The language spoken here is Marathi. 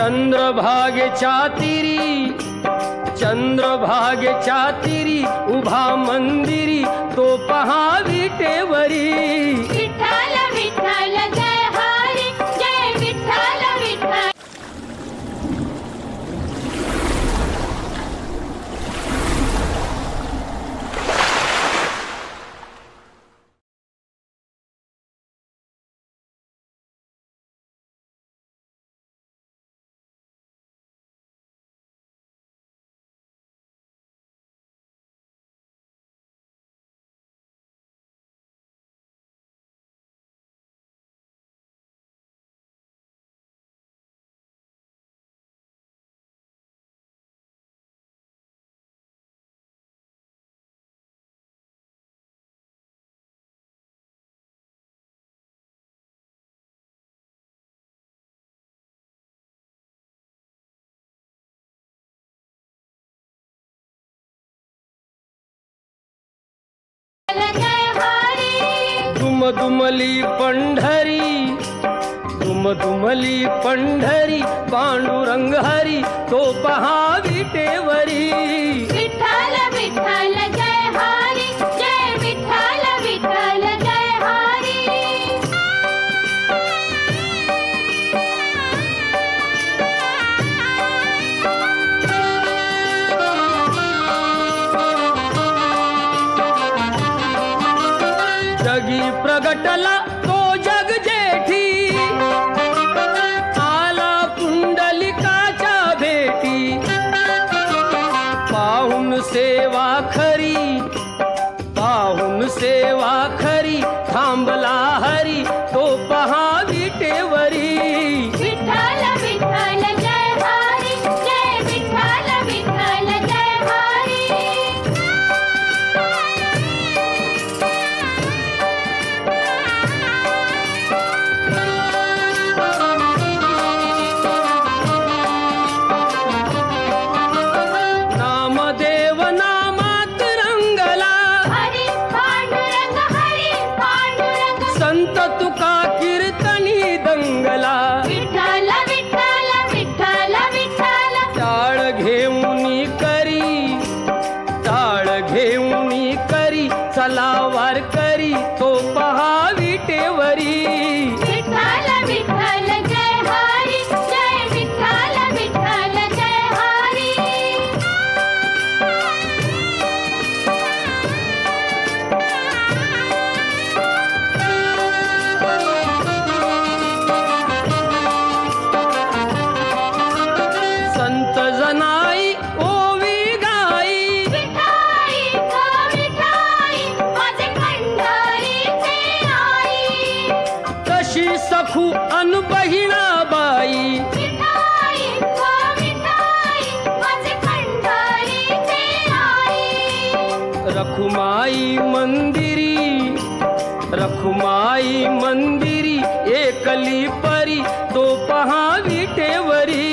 चंद्रभागेच्या तिरी उभा मंदिरी तो पहा विटेवरी। विठ्ठल विठ्ठल जय हरी जय विठ्ठल विठ्ठल। दुमदुमली पंढरी पांडुरंग हरी तो पहा विटेवरी। विठ्ठल विठ्ठल जय हरी जय विठ्ठल विठ्ठल जय हरी। जगी प्रगटला तो जग जेठी आला पुंडलिकाच्या भेटी। पाहुन सेवा खरी थांबला हरी तो पहा विटेवरी। विठ्ठल विठ्ठल जय हरी जय विठ्ठल विठ्ठल जय हरी। नामदेव नामात रंगला हरी पांडुरंग संत तुका कीर्तनी दंगला। विठ्ठल विठ्ठल विठ्ठल विठ्ठल टाळ घेऊनी करी चला वार करी तो पहा विटेवरी। विठ्ठल विठ्ठल जय हरी जय विठ्ठल विठ्ठल जय हरी। संत जनाई ओवी गाई विठाई गो विठाई माझे पंढरीचे आई। कशी सखू अन बहिणाबाई विठाई गो विठाई माझे पंढरीचे आई। रखुमाई मंदिरी एकली परी तो पहा विटेवरी।